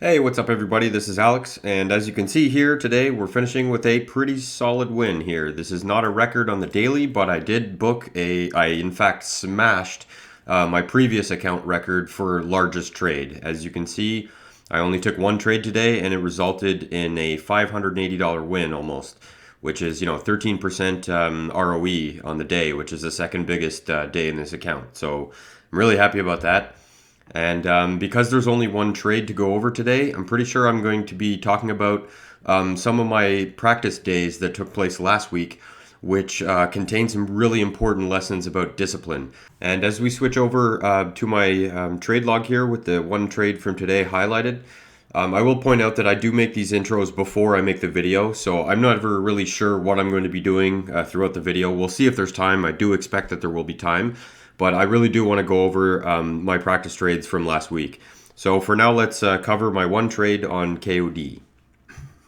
Hey, what's up everybody? This is Alex, and as you can see here today, we're finishing with a pretty solid win here. This is not a record on the daily, but I did I in fact smashed my previous account record for largest trade. As you can see, I only took one trade today, and it resulted in a $580 win almost, which is, 13% ROE on the day, which is the second biggest day in this account. So I'm really happy about that. And because there's only one trade to go over today, I'm pretty sure I'm going to be talking about some of my practice days that took place last week, which contain some really important lessons about discipline. And as we switch over to my trade log here with the one trade from today highlighted, I will point out that I do make these intros before I make the video, so I'm not ever really sure what I'm going to be doing throughout the video. We'll see if there's time. I do expect that there will be time. But I really do want to go over my practice trades from last week. So for now, let's cover my one trade on KOD.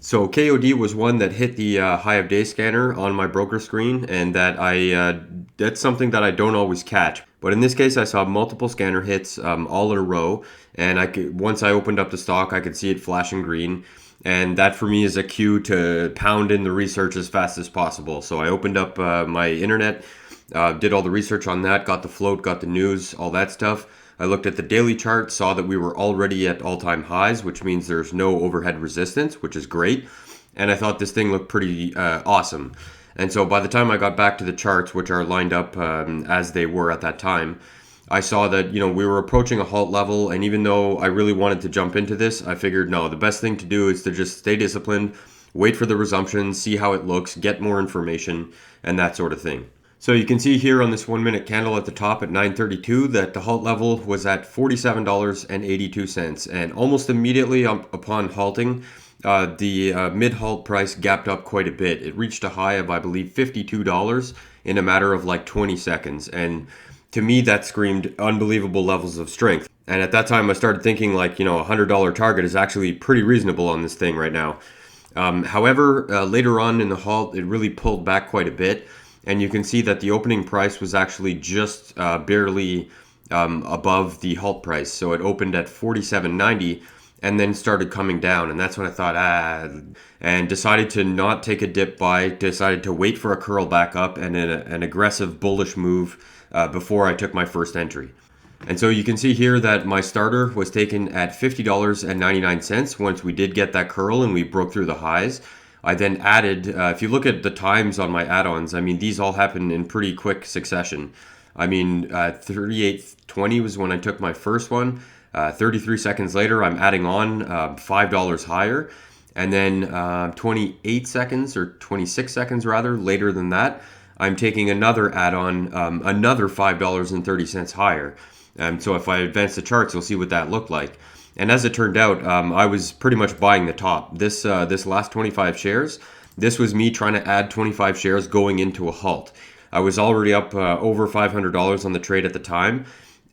So KOD was one that hit the high of day scanner on my broker screen, and that's something that I don't always catch. But in this case, I saw multiple scanner hits all in a row, and once I opened up the stock, I could see it flashing green. And that for me is a cue to pound in the research as fast as possible. So I opened up my internet, did all the research on that, got the float, got the news, all that stuff. I looked at the daily chart, saw that we were already at all-time highs, which means there's no overhead resistance, which is great. And I thought this thing looked pretty awesome. And so by the time I got back to the charts, which are lined up as they were at that time, I saw that, we were approaching a halt level. And even though I really wanted to jump into this, I figured, no, the best thing to do is to just stay disciplined, wait for the resumption, see how it looks, get more information, and that sort of thing. So you can see here on this 1 minute candle at the top at 9:32 that the halt level was at $47.82, and almost immediately upon halting, the mid-halt price gapped up quite a bit. It reached a high of, I believe, $52 in a matter of like 20 seconds, and to me that screamed unbelievable levels of strength. And at that time I started thinking like, a $100 target is actually pretty reasonable on this thing right now. However, later on in the halt, it really pulled back quite a bit. And you can see that the opening price was actually just barely above the halt price. So it opened at $47.90 and then started coming down. And that's when I thought, and decided to not take a dip buy, decided to wait for a curl back up and an aggressive bullish move before I took my first entry. And so you can see here that my starter was taken at $50.99 once we did get that curl and we broke through the highs. I then added, if you look at the times on my add-ons, these all happened in pretty quick succession. 38.20 was when I took my first one. 33 seconds later, I'm adding on $5 higher. And then 28 seconds, or 26 seconds rather, later than that, I'm taking another add-on, another $5.30 higher. So if I advance the charts, you'll see what that looked like. And as it turned out, I was pretty much buying the top. This last 25 shares, this was me trying to add 25 shares going into a halt. I was already up over $500 on the trade at the time,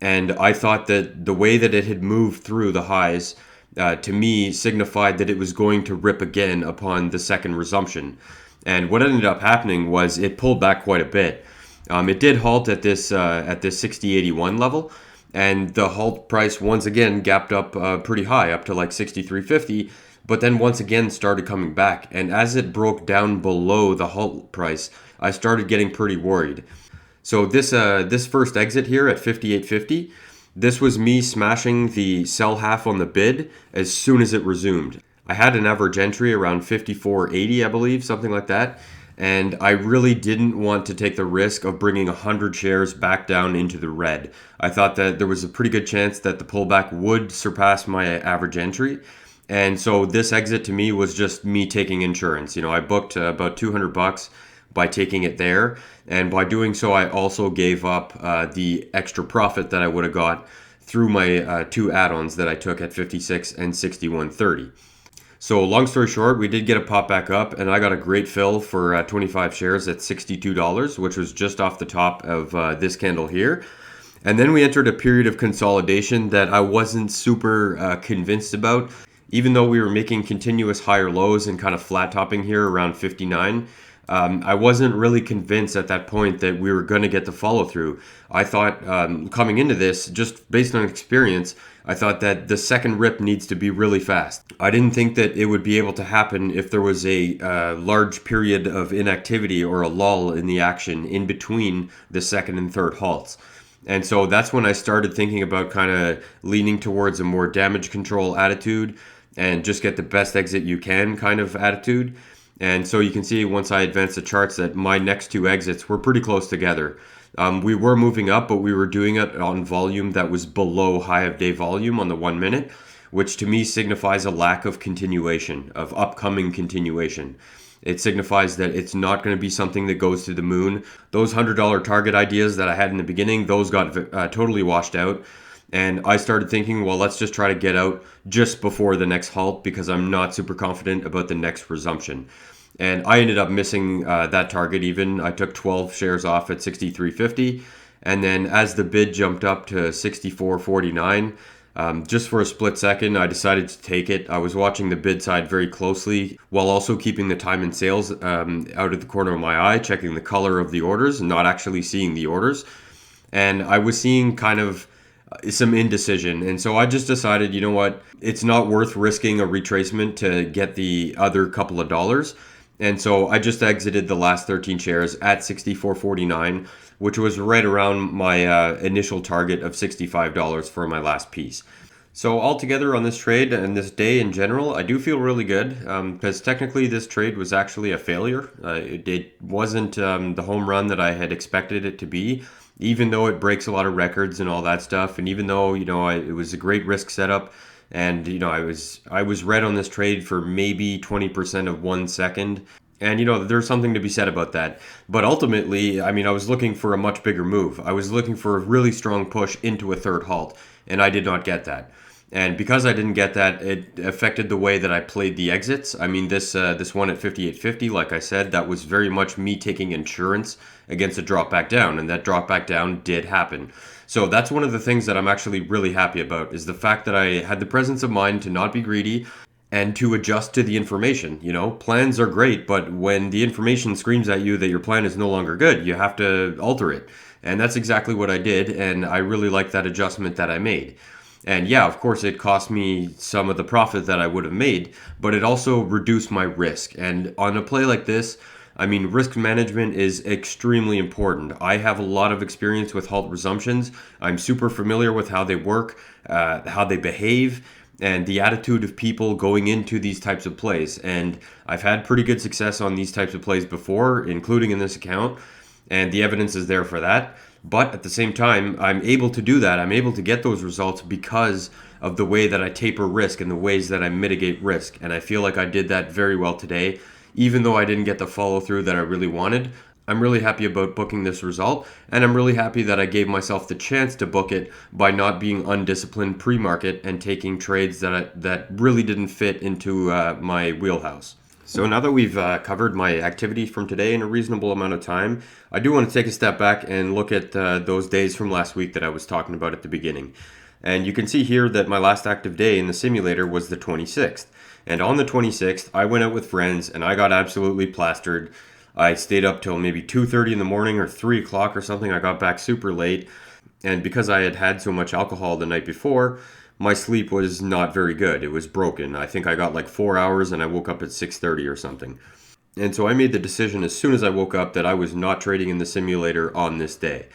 and I thought that the way that it had moved through the highs, to me, signified that it was going to rip again upon the second resumption. And what ended up happening was it pulled back quite a bit. It did halt at this 60.81 level. And the halt price once again gapped up pretty high, up to like 63.50, but then once again started coming back. And as it broke down below the halt price, I started getting pretty worried. So this first exit here at 58.50, this was me smashing the sell half on the bid as soon as it resumed. I had an average entry around 54.80, I believe, something like that. And I really didn't want to take the risk of bringing 100 shares back down into the red. I thought that there was a pretty good chance that the pullback would surpass my average entry. And so this exit to me was just me taking insurance. I booked about $200 by taking it there. And by doing so, I also gave up the extra profit that I would have got through my two add-ons that I took at 56 and 61.30. So long story short, we did get a pop back up, and I got a great fill for 25 shares at $62, which was just off the top of this candle here. And then we entered a period of consolidation that I wasn't super convinced about. Even though we were making continuous higher lows and kind of flat topping here around 59, I wasn't really convinced at that point that we were going to get the follow through. I thought coming into this, just based on experience, I thought that the second rip needs to be really fast. I didn't think that it would be able to happen if there was a large period of inactivity or a lull in the action in between the second and third halts. And so that's when I started thinking about kind of leaning towards a more damage control attitude and just get the best exit you can kind of attitude. And so you can see once I advanced the charts that my next two exits were pretty close together. We were moving up, but we were doing it on volume that was below high of day volume on the 1 minute, which to me signifies a lack of continuation, of upcoming continuation. It signifies that it's not going to be something that goes to the moon. Those $100 target ideas that I had in the beginning, those got totally washed out. And I started thinking, well, let's just try to get out just before the next halt because I'm not super confident about the next resumption. And I ended up missing that target even. I took 12 shares off at 63.50. And then as the bid jumped up to 64.49, just for a split second, I decided to take it. I was watching the bid side very closely while also keeping the time and sales out of the corner of my eye, checking the color of the orders, not actually seeing the orders. And I was seeing kind of some indecision. And so I just decided, you know what, it's not worth risking a retracement to get the other couple of dollars. And so I just exited the last 13 shares at 64.49, which was right around my initial target of $65 for my last piece. So altogether on this trade and this day in general, I do feel really good because technically this trade was actually a failure. It wasn't the home run that I had expected it to be, even though it breaks a lot of records and all that stuff. And even though, it was a great risk setup and, I was red on this trade for maybe 20% of 1 second. And, there's something to be said about that. But ultimately, I was looking for a much bigger move. I was looking for a really strong push into a third halt, and I did not get that. And because I didn't get that, it affected the way that I played the exits. This one at 58.50, like I said, that was very much me taking insurance against a drop back down, and that drop back down did happen. So that's one of the things that I'm actually really happy about, is the fact that I had the presence of mind to not be greedy and to adjust to the information. Plans are great, but when the information screams at you that your plan is no longer good, you have to alter it. And that's exactly what I did, and I really like that adjustment that I made. And yeah, of course, it cost me some of the profit that I would have made, but it also reduced my risk. And on a play like this, risk management is extremely important. I have a lot of experience with halt resumptions. I'm super familiar with how they work, how they behave, and the attitude of people going into these types of plays. And I've had pretty good success on these types of plays before, including in this account, and the evidence is there for that. But at the same time, I'm able to do that. I'm able to get those results because of the way that I taper risk and the ways that I mitigate risk. And I feel like I did that very well today. Even though I didn't get the follow through that I really wanted, I'm really happy about booking this result. And I'm really happy that I gave myself the chance to book it by not being undisciplined pre-market and taking trades that really didn't fit into my wheelhouse. So now that we've covered my activity from today in a reasonable amount of time, I do want to take a step back and look at those days from last week that I was talking about at the beginning. And you can see here that my last active day in the simulator was the 26th. And on the 26th, I went out with friends and I got absolutely plastered. I stayed up till maybe 2:30 in the morning or 3 o'clock or something. I got back super late. And because I had had so much alcohol the night before, my sleep was not very good. It was broken. I think I got like 4 hours and I woke up at 6:30 or something. And so I made the decision as soon as I woke up that I was not trading in the simulator on this day.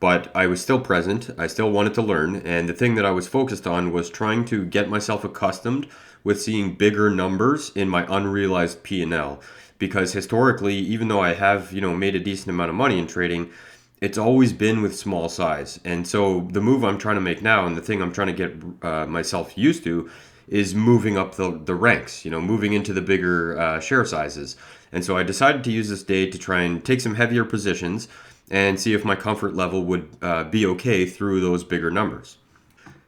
But I was still present. I still wanted to learn. And the thing that I was focused on was trying to get myself accustomed with seeing bigger numbers in my unrealized P&L. Because historically, even though I have, made a decent amount of money in trading, it's always been with small size. And so the move I'm trying to make now and the thing I'm trying to get myself used to is moving up the ranks, moving into the bigger share sizes. And so I decided to use this day to try and take some heavier positions and see if my comfort level would be okay through those bigger numbers.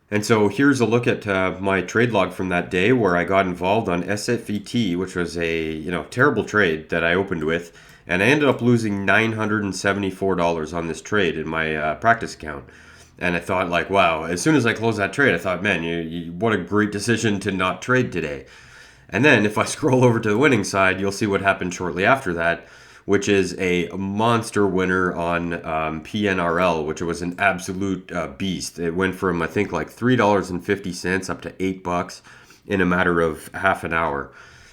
And so here's a look at my trade log from that day where I got involved on SFET, which was a terrible trade that I opened with. And I ended up losing $974 on this trade in my practice account. And I thought, like, wow, as soon as I closed that trade, I thought, man, what a great decision to not trade today. And then if I scroll over to the winning side, you'll see what happened shortly after that, which is a monster winner on PNRL, which was an absolute beast. It went from, I think, like $3.50 up to $8 in a matter of half an hour.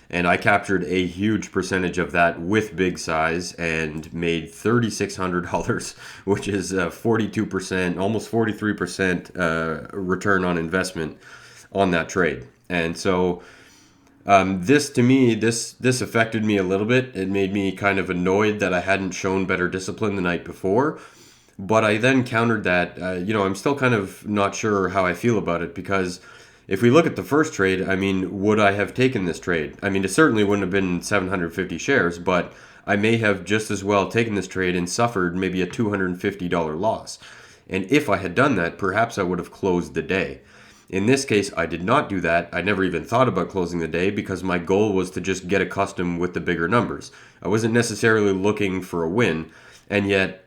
And I captured a huge percentage of that with big size and made $3,600, which is 42%, almost 43% return on investment on that trade. And so this to me, this affected me a little bit. It made me kind of annoyed that I hadn't shown better discipline the night before. But I then countered that, I'm still kind of not sure how I feel about it, because if we look at the first trade, I mean, would I have taken this trade? I mean, it certainly wouldn't have been 750 shares, but I may have just as well taken this trade and suffered maybe a $250 loss. And if I had done that, perhaps I would have closed the day. In this case, I did not do that. I never even thought about closing the day because my goal was to just get accustomed with the bigger numbers. I wasn't necessarily looking for a win, and yet,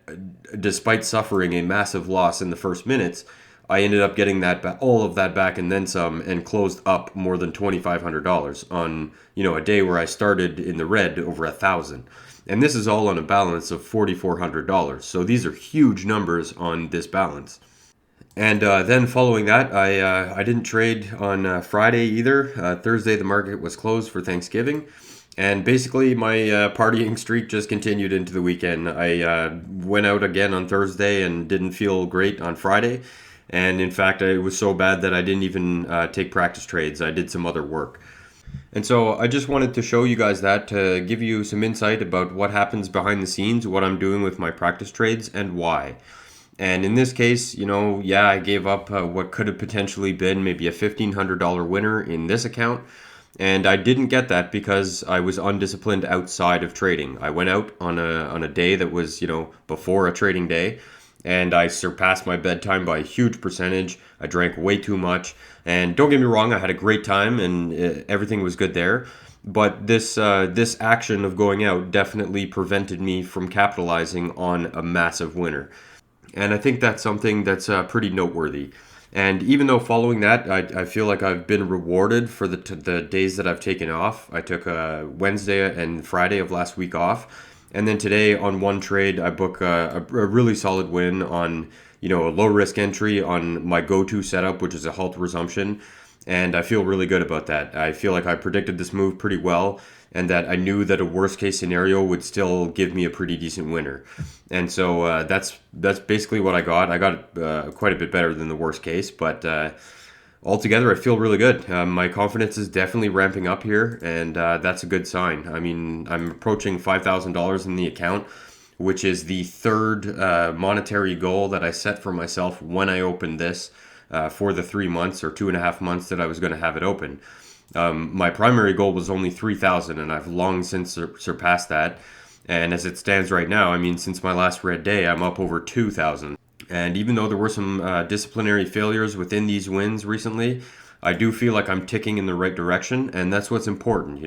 despite suffering a massive loss in the first minutes, I ended up getting all of that back and then some, and closed up more than $2,500 on a day where I started in the red over 1,000. And this is all on a balance of $4,400. So these are huge numbers on this balance. And then following that, I didn't trade on Friday either. Thursday, the market was closed for Thanksgiving. And basically, my partying streak just continued into the weekend. I went out again on Thursday and didn't feel great on Friday. And in fact, it was so bad that I didn't even take practice trades. I did some other work. And so I just wanted to show you guys that, to give you some insight about what happens behind the scenes, what I'm doing with my practice trades, and why. And in this case, I gave up what could have potentially been maybe a $1,500 winner in this account. And I didn't get that because I was undisciplined outside of trading. I went out on a day that was, before a trading day, and I surpassed my bedtime by a huge percentage. I drank way too much. And don't get me wrong, I had a great time and everything was good there. But this action of going out definitely prevented me from capitalizing on a massive winner. And I think that's something that's pretty noteworthy. And even though following that, I feel like I've been rewarded for the days that I've taken off. I took Wednesday and Friday of last week off. And then today on one trade, I book a really solid win on, a low risk entry on my go-to setup, which is a halt resumption. And I feel really good about that. I feel like I predicted this move pretty well, and that I knew that a worst case scenario would still give me a pretty decent winner. And so that's basically what I got. I got quite a bit better than the worst case, but altogether, I feel really good. My confidence is definitely ramping up here, and that's a good sign. I mean, I'm approaching $5,000 in the account, which is the third monetary goal that I set for myself when I opened this for the 3 months or 2.5 months that I was going to have it open. My primary goal was only 3,000, and I've long since surpassed that. And as it stands right now, I mean, since my last red day, I'm up over 2,000. And even though there were some disciplinary failures within these wins recently, I do feel like I'm ticking in the right direction, and that's what's important.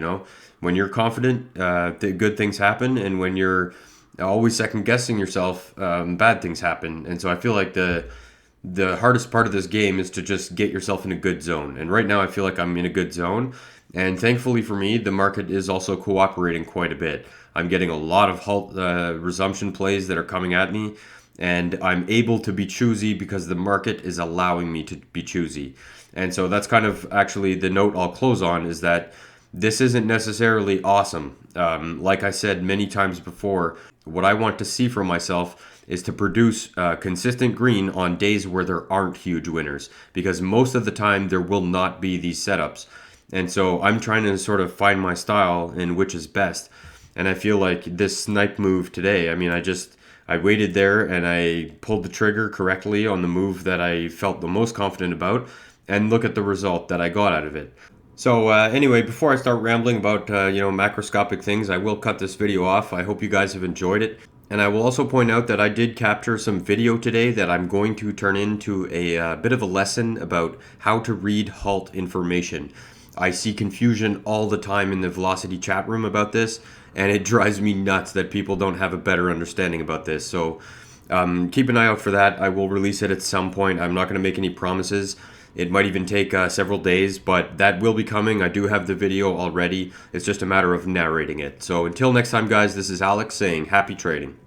When you're confident, good things happen, and when you're always second guessing yourself, bad things happen. And so I feel like the hardest part of this game is to just get yourself in a good zone. And right now I feel like I'm in a good zone. And thankfully for me, the market is also cooperating quite a bit. I'm getting a lot of halt resumption plays that are coming at me. And I'm able to be choosy because the market is allowing me to be choosy. And so that's kind of actually the note I'll close on, is that this isn't necessarily awesome. Like I said many times before, what I want to see from myself is to produce consistent green on days where there aren't huge winners, because most of the time there will not be these setups. And so I'm trying to sort of find my style in which is best. And I feel like this snipe move today, I mean, I waited there and I pulled the trigger correctly on the move that I felt the most confident about, and look at the result that I got out of it. So anyway, before I start rambling about macroscopic things, I will cut this video off. I hope you guys have enjoyed it. And I will also point out that I did capture some video today that I'm going to turn into a bit of a lesson about how to read halt information. I see confusion all the time in the Velocity chat room about this, and it drives me nuts that people don't have a better understanding about this. So keep an eye out for that. I will release it at some point. I'm not going to make any promises. It might even take several days, but that will be coming. I do have the video already. It's just a matter of narrating it. So until next time, guys, this is Alex saying happy trading.